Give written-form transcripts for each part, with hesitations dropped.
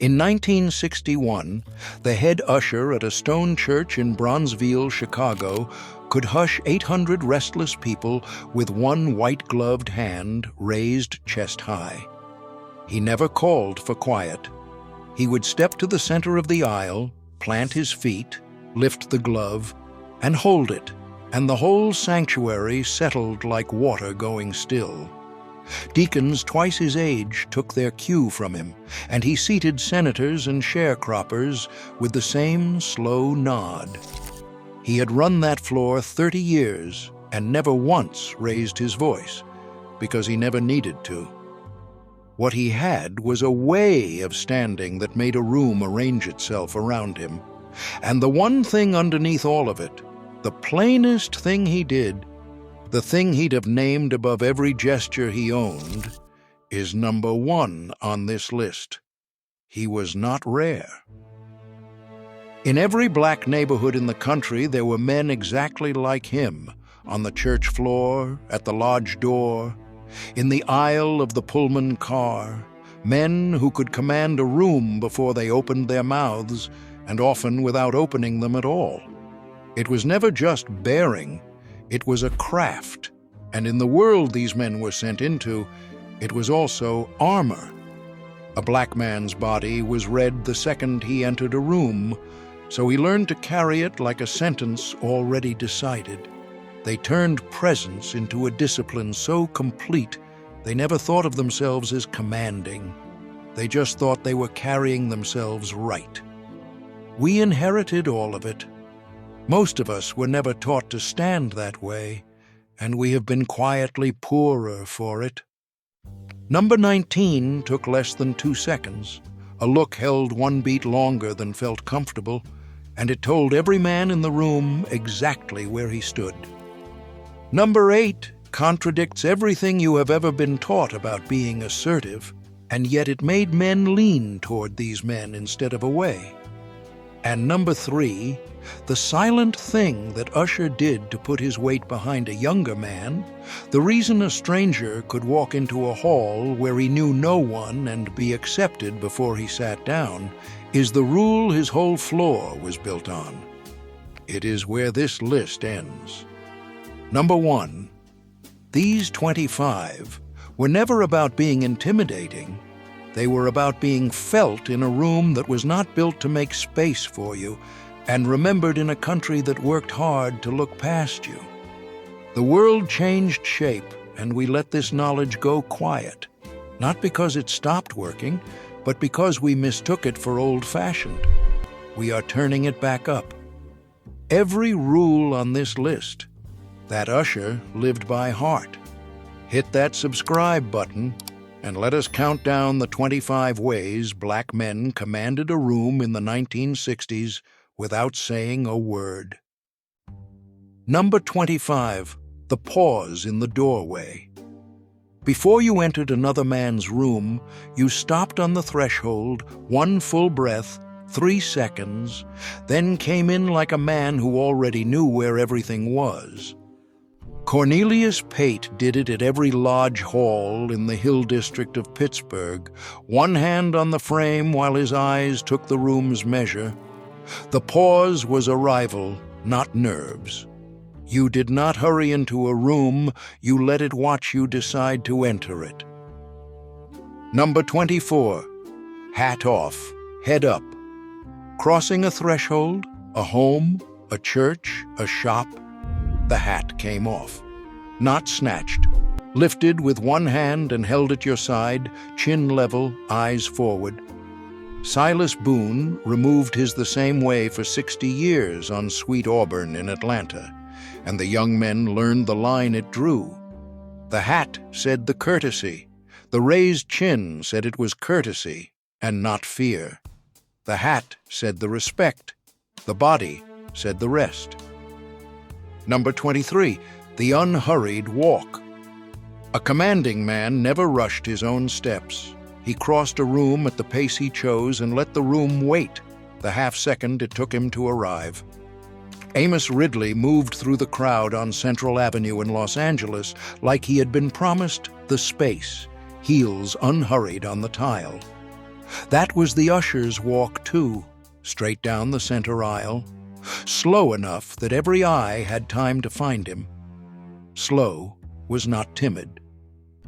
In 1961, the head usher at a stone church in Bronzeville, Chicago, could hush 800 restless people with one white-gloved hand raised chest high. He never called for quiet. He would step to the center of the aisle, plant his feet, lift the glove, and hold it, and the whole sanctuary settled like water going still. Deacons twice his age took their cue from him, and he seated senators and sharecroppers with the same slow nod. He had run that floor 30 years and never once raised his voice, because he never needed to. What he had was a way of standing that made a room arrange itself around him. And the one thing underneath all of it, the plainest thing he did, the thing he'd have named above every gesture he owned, is number one on this list. He was not rare. In every black neighborhood in the country, there were men exactly like him, on the church floor, at the lodge door, in the aisle of the Pullman car, men who could command a room before they opened their mouths, and often without opening them at all. It was never just bearing, it was a craft, and in the world these men were sent into, it was also armor. A black man's body was read the second he entered a room, so he learned to carry it like a sentence already decided. They turned presence into a discipline so complete they never thought of themselves as commanding. They just thought they were carrying themselves right. We inherited all of it. Most of us were never taught to stand that way, and we have been quietly poorer for it. Number 19 took less than 2 seconds. A look held one beat longer than felt comfortable, and it told every man in the room exactly where he stood. Number 8 contradicts everything you have ever been taught about being assertive, and yet it made men lean toward these men instead of away. And number 3, the silent thing that Usher did to put his weight behind a younger man, the reason a stranger could walk into a hall where he knew no one and be accepted before he sat down, is the rule his whole floor was built on. It is where this list ends. Number 1, these 25 were never about being intimidating. They were about being felt in a room that was not built to make space for you, and remembered in a country that worked hard to look past you. The world changed shape, and we let this knowledge go quiet, not because it stopped working, but because we mistook it for old-fashioned. We are turning it back up. Every rule on this list, that Usher lived by heart. Hit that subscribe button, and let us count down the 25 ways black men commanded a room in the 1960s without saying a word. Number 25, the pause in the doorway. Before you entered another man's room, you stopped on the threshold, one full breath, 3 seconds, then came in like a man who already knew where everything was. Cornelius Pate did it at every lodge hall in the Hill District of Pittsburgh, one hand on the frame while his eyes took the room's measure. The pause was arrival, not nerves. You did not hurry into a room, you let it watch you decide to enter it. Number 24, hat off, head up. Crossing a threshold, a home, a church, a shop, the hat came off. Not snatched. Lifted with one hand and held at your side, chin level, eyes forward. Silas Boone removed his the same way for 60 years on Sweet Auburn in Atlanta, and the young men learned the line it drew. The hat said the courtesy. The raised chin said it was courtesy and not fear. The hat said the respect. The body said the rest. Number 23, the unhurried walk. A commanding man never rushed his own steps. He crossed a room at the pace he chose and let the room wait the half-second it took him to arrive. Amos Ridley moved through the crowd on Central Avenue in Los Angeles like he had been promised the space, heels unhurried on the tile. That was the usher's walk too, straight down the center aisle, slow enough that every eye had time to find him. Slow was not timid.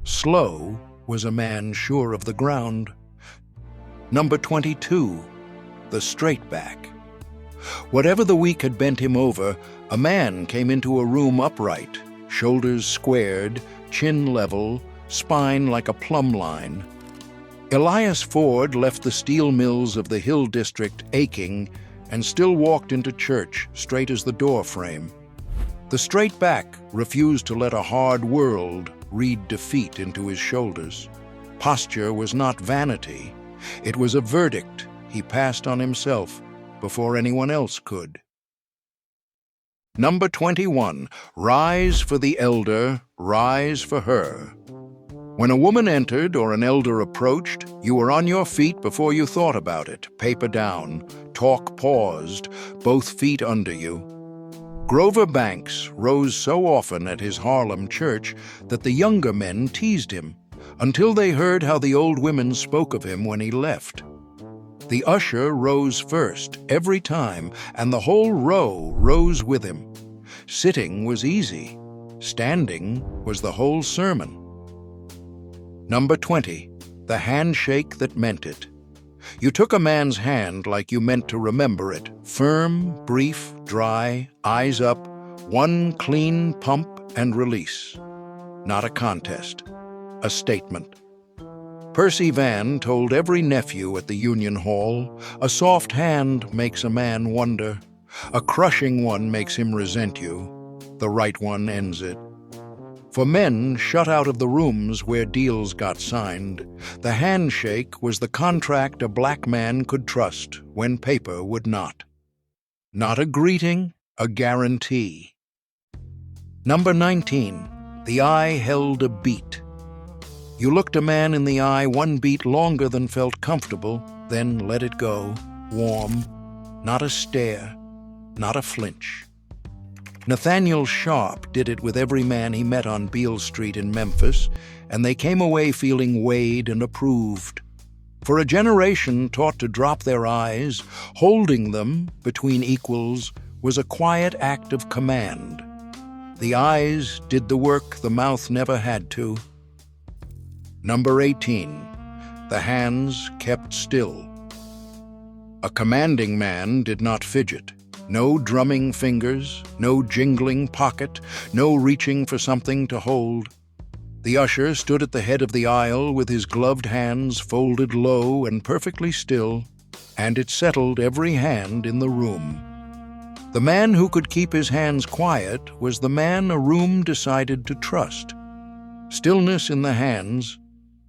Slow was a man sure of the ground. Number 22, the straight back. Whatever the week had bent him over, a man came into a room upright, shoulders squared, chin level, spine like a plumb line. Elias Ford left the steel mills of the Hill District aching and still walked into church straight as the door frame. The straight back refused to let a hard world read defeat into his shoulders. Posture was not vanity. It was a verdict he passed on himself before anyone else could. Number 21, rise for the elder, rise for her. When a woman entered or an elder approached, you were on your feet before you thought about it, paper down, talk paused, both feet under you. Grover Banks rose so often at his Harlem church that the younger men teased him, until they heard how the old women spoke of him when he left. The usher rose first, every time, and the whole row rose with him. Sitting was easy. Standing was the whole sermon. Number 20, the handshake that meant it. You took a man's hand like you meant to remember it, firm, brief, dry, eyes up, one clean pump and release. Not a contest, a statement. Percy Van told every nephew at the Union Hall, a soft hand makes a man wonder, a crushing one makes him resent you, the right one ends it. For men shut out of the rooms where deals got signed, the handshake was the contract a black man could trust when paper would not. Not a greeting, a guarantee. Number 19, the eye held a beat. You looked a man in the eye one beat longer than felt comfortable, then let it go, warm, not a stare, not a flinch. Nathaniel Sharp did it with every man he met on Beale Street in Memphis, and they came away feeling weighed and approved. For a generation taught to drop their eyes, holding them between equals was a quiet act of command. The eyes did the work the mouth never had to. Number 18, the hands kept still. A commanding man did not fidget. No drumming fingers, no jingling pocket, no reaching for something to hold. The usher stood at the head of the aisle with his gloved hands folded low and perfectly still, and it settled every hand in the room. The man who could keep his hands quiet was the man a room decided to trust. Stillness in the hands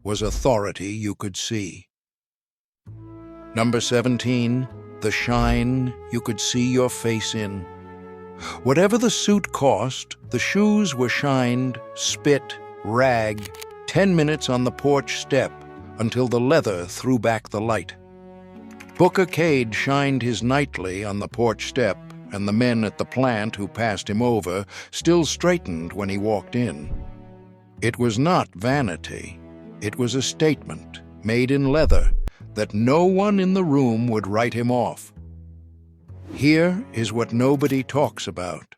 was authority you could see. Number 17, the shine you could see your face in. Whatever the suit cost, the shoes were shined, spit, rag, 10 minutes on the porch step until the leather threw back the light. Booker Cade shined his nightly on the porch step, and the men at the plant who passed him over still straightened when he walked in. It was not vanity. It was a statement, made in leather, that no one in the room would write him off. Here is what nobody talks about.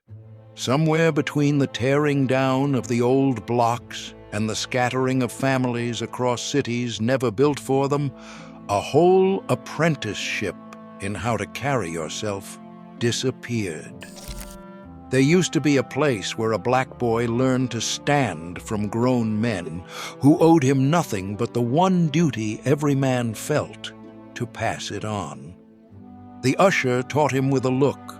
Somewhere between the tearing down of the old blocks and the scattering of families across cities never built for them, a whole apprenticeship in how to carry yourself disappeared. There used to be a place where a black boy learned to stand from grown men who owed him nothing but the one duty every man felt, to pass it on. The usher taught him with a look.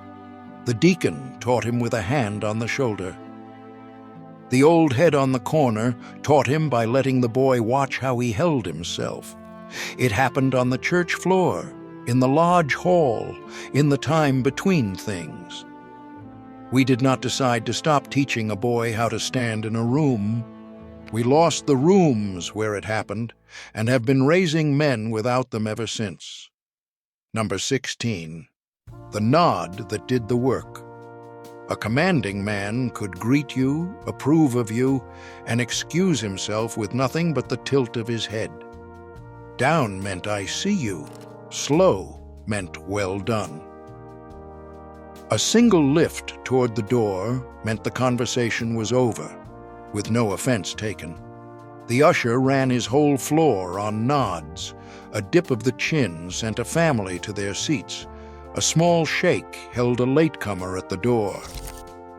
The deacon taught him with a hand on the shoulder. The old head on the corner taught him by letting the boy watch how he held himself. It happened on the church floor, in the lodge hall, in the time between things. We did not decide to stop teaching a boy how to stand in a room. We lost the rooms where it happened and have been raising men without them ever since. Number 16, the nod that did the work. A commanding man could greet you, approve of you, and excuse himself with nothing but the tilt of his head. Down meant I see you. Slow meant well done. A single lift toward the door meant the conversation was over, with no offense taken. The usher ran his whole floor on nods. A dip of the chin sent a family to their seats. A small shake held a latecomer at the door.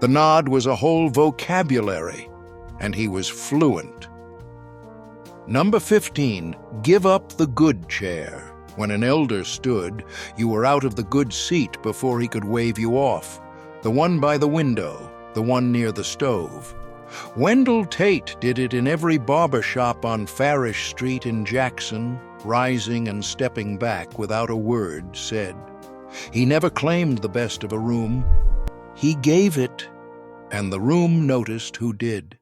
The nod was a whole vocabulary, and he was fluent. Number 15, give up the good chair. When an elder stood, you were out of the good seat before he could wave you off. The one by the window, the one near the stove. Wendell Tate did it in every barber shop on Farish Street in Jackson, rising and stepping back without a word said. He never claimed the best of a room. He gave it, and the room noticed who did.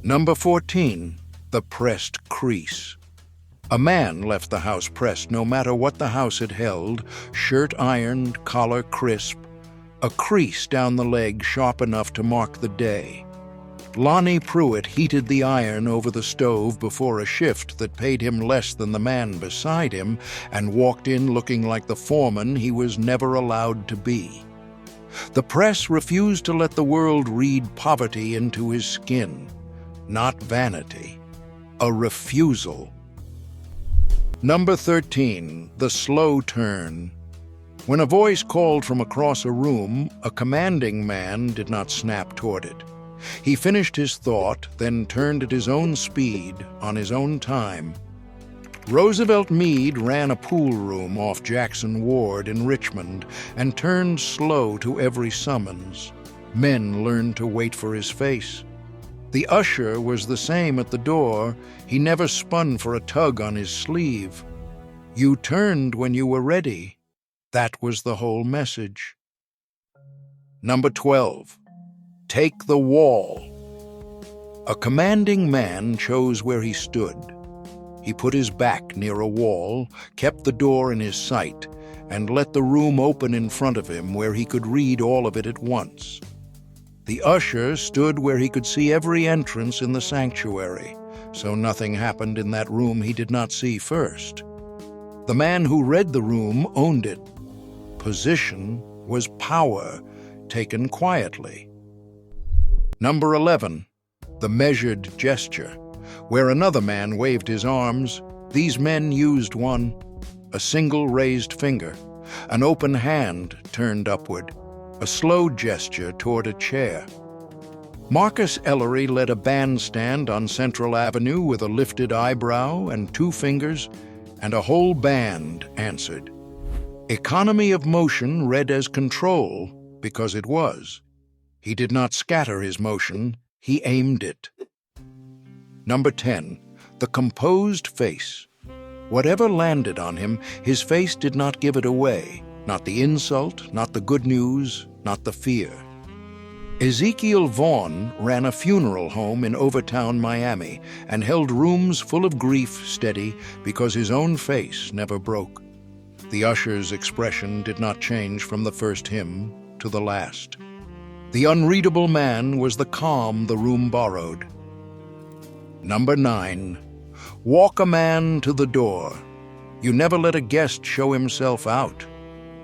Number 14, the pressed crease. A man left the house pressed no matter what the house had held, shirt ironed, collar crisp, a crease down the leg sharp enough to mark the day. Lonnie Pruitt heated the iron over the stove before a shift that paid him less than the man beside him and walked in looking like the foreman he was never allowed to be. The press refused to let the world read poverty into his skin, not vanity, a refusal. Number 13, the slow turn. When a voice called from across a room, a commanding man did not snap toward it. He finished his thought, then turned at his own speed, on his own time. Roosevelt Meade ran a pool room off Jackson Ward in Richmond and turned slow to every summons. Men learned to wait for his face. The usher was the same at the door. He never spun for a tug on his sleeve. You turned when you were ready. That was the whole message. Number 12. Take the wall. A commanding man chose where he stood. He put his back near a wall, kept the door in his sight, and let the room open in front of him where he could read all of it at once. The usher stood where he could see every entrance in the sanctuary, so nothing happened in that room he did not see first. The man who read the room owned it. Position was power, taken quietly. Number 11, the measured gesture. Where another man waved his arms, these men used one, a single raised finger, an open hand turned upward, a slow gesture toward a chair. Marcus Ellery led a bandstand on Central Avenue with a lifted eyebrow and 2 fingers, and a whole band answered. Economy of motion read as control because it was. He did not scatter his motion, he aimed it. Number 10, the composed face. Whatever landed on him, his face did not give it away. Not the insult, not the good news, not the fear. Ezekiel Vaughn ran a funeral home in Overtown, Miami, and held rooms full of grief steady because his own face never broke. The usher's expression did not change from the first hymn to the last. The unreadable man was the calm the room borrowed. Number 9, walk a man to the door. You never let a guest show himself out.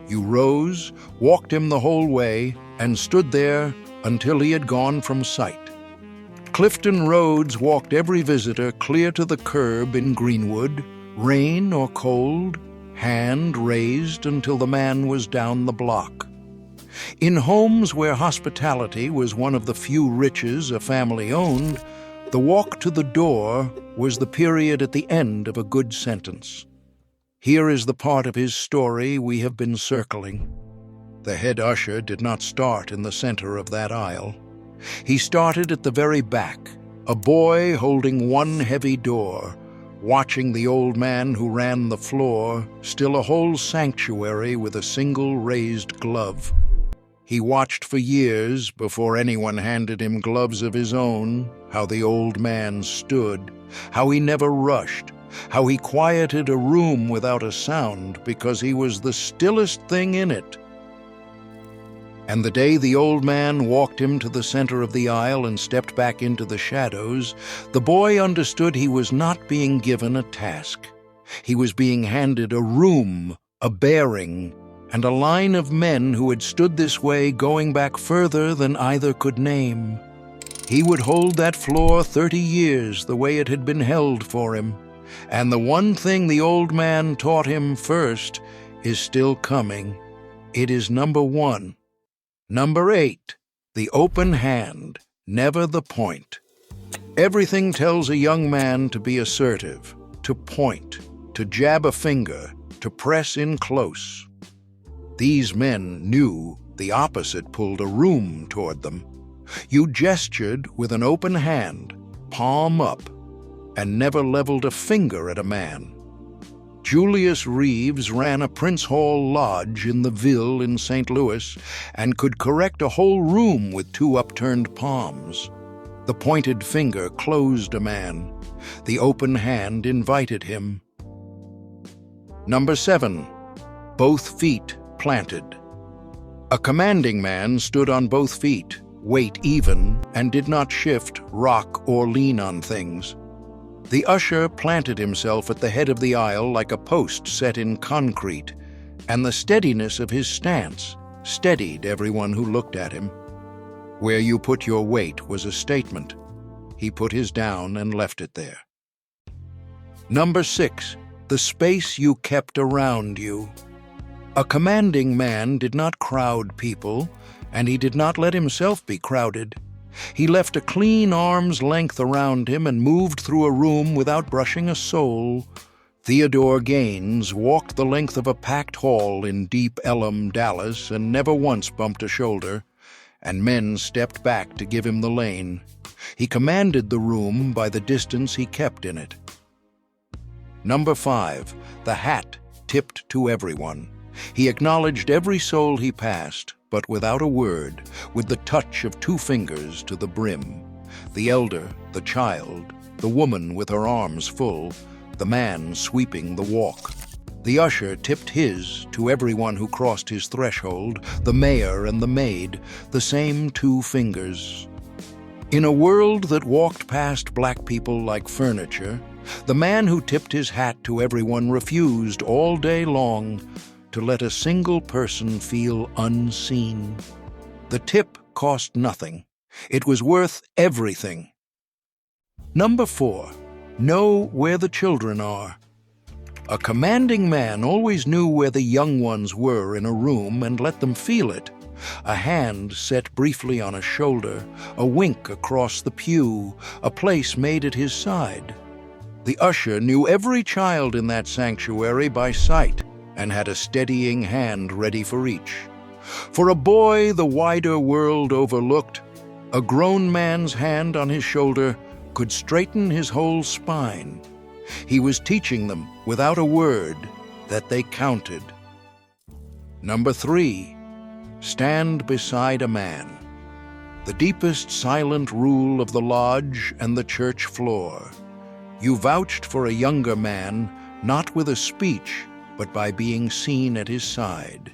You rose, walked him the whole way, and stood there until he had gone from sight. Clifton Rhodes walked every visitor clear to the curb in Greenwood, rain or cold, hand raised until the man was down the block. In homes where hospitality was one of the few riches a family owned, the walk to the door was the period at the end of a good sentence. Here is the part of his story we have been circling. The head usher did not start in the center of that aisle. He started at the very back, a boy holding one heavy door, watching the old man who ran the floor, still a whole sanctuary with a single raised glove. He watched for years before anyone handed him gloves of his own, how the old man stood, how he never rushed, how he quieted a room without a sound because he was the stillest thing in it. And the day the old man walked him to the center of the aisle and stepped back into the shadows, the boy understood he was not being given a task. He was being handed a room, a bearing, and a line of men who had stood this way going back further than either could name. He would hold that floor 30 years the way it had been held for him. And the one thing the old man taught him first is still coming. It is number 1. Number 8, the open hand, never the point. Everything tells a young man to be assertive, to point, to jab a finger, to press in close. These men knew the opposite pulled a room toward them. You gestured with an open hand, palm up, and never leveled a finger at a man. Julius Reeves ran a Prince Hall Lodge in the Ville in St. Louis and could correct a whole room with 2 upturned palms. The pointed finger closed a man. The open hand invited him. Number 7, both feet planted. A commanding man stood on both feet, weight even, and did not shift, rock, or lean on things. The usher planted himself at the head of the aisle like a post set in concrete, and the steadiness of his stance steadied everyone who looked at him. Where you put your weight was a statement. He put his down and left it there. Number 6, the space you kept around you. A commanding man did not crowd people, and he did not let himself be crowded. He left a clean arm's length around him and moved through a room without brushing a soul. Theodore Gaines walked the length of a packed hall in Deep Ellum, Dallas, and never once bumped a shoulder, and men stepped back to give him the lane. He commanded the room by the distance he kept in it. Number 5, the hat tipped to everyone. He acknowledged every soul he passed, but without a word, with the touch of 2 fingers to the brim. The elder, the child, the woman with her arms full, the man sweeping the walk. The usher tipped his to everyone who crossed his threshold, the mayor and the maid, the same 2 fingers. In a world that walked past black people like furniture, the man who tipped his hat to everyone refused all day long to let a single person feel unseen. The tip cost nothing. It was worth everything. Number 4, know where the children are. A commanding man always knew where the young ones were in a room and let them feel it. A hand set briefly on a shoulder, a wink across the pew, a place made at his side. The usher knew every child in that sanctuary by sight, and had a steadying hand ready for each. For a boy the wider world overlooked, a grown man's hand on his shoulder could straighten his whole spine. He was teaching them, without a word, that they counted. Number 3, stand beside a man. The deepest silent rule of the lodge and the church floor. You vouched for a younger man, not with a speech, but by being seen at his side.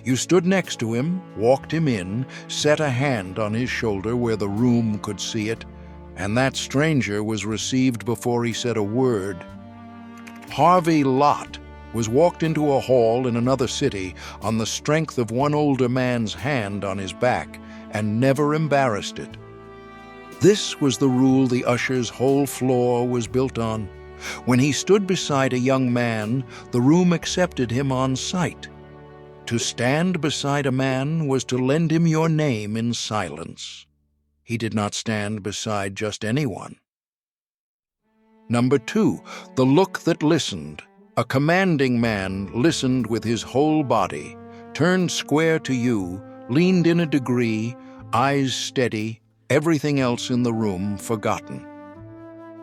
You stood next to him, walked him in, set a hand on his shoulder where the room could see it, and that stranger was received before he said a word. Harvey Lott was walked into a hall in another city on the strength of one older man's hand on his back, and never embarrassed it. This was the rule the usher's whole floor was built on. When he stood beside a young man, the room accepted him on sight. To stand beside a man was to lend him your name in silence. He did not stand beside just anyone. Number 2, the look that listened. A commanding man listened with his whole body, turned square to you, leaned in a degree, eyes steady, everything else in the room forgotten.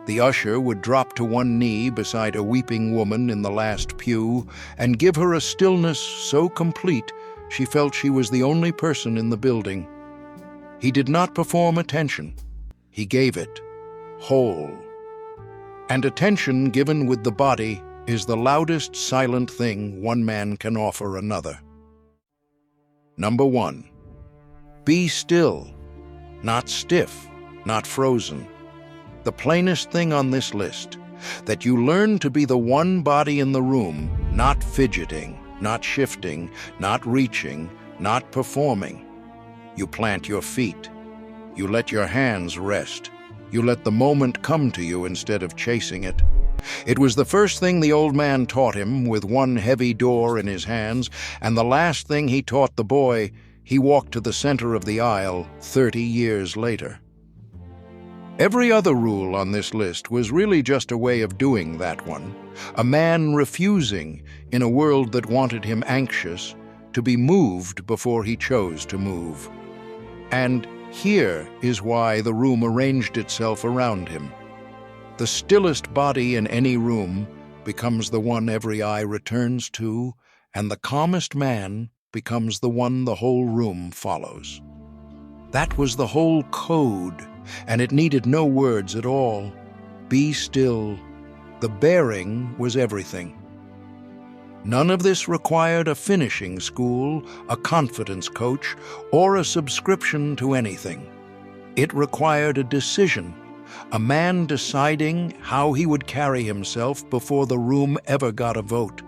The usher would drop to one knee beside a weeping woman in the last pew and give her a stillness so complete she felt she was the only person in the building. He did not perform attention. He gave it, whole. And attention given with the body is the loudest silent thing one man can offer another. Number 1, Be still, not stiff, not frozen. The plainest thing on this list, that you learn to be the one body in the room, not fidgeting, not shifting, not reaching, not performing. You plant your feet. You let your hands rest. You let the moment come to you instead of chasing it. It was the first thing the old man taught him with one heavy door in his hands, and the last thing he taught the boy he walked to the center of the aisle 30 years later. Every other rule on this list was really just a way of doing that one, a man refusing, in a world that wanted him anxious, to be moved before he chose to move. And here is why the room arranged itself around him. The stillest body in any room becomes the one every eye returns to, and the calmest man becomes the one the whole room follows. That was the whole code, and it needed no words at all. Be still. The bearing was everything. None of this required a finishing school, a confidence coach, or a subscription to anything. It required a decision, a man deciding how he would carry himself before the room ever got a vote.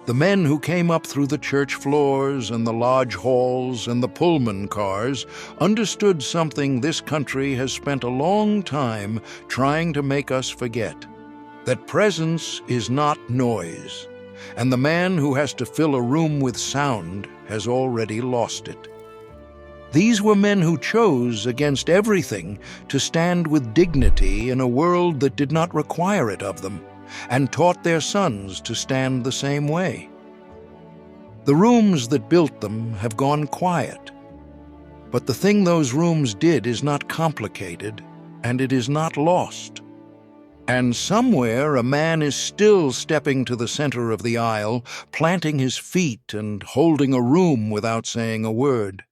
The men who came up through the church floors and the lodge halls and the Pullman cars understood something this country has spent a long time trying to make us forget: that presence is not noise, and the man who has to fill a room with sound has already lost it. These were men who chose, against everything, to stand with dignity in a world that did not require it of them, and taught their sons to stand the same way. The rooms that built them have gone quiet, but the thing those rooms did is not complicated, and it is not lost. And somewhere a man is still stepping to the center of the aisle, planting his feet and holding a room without saying a word.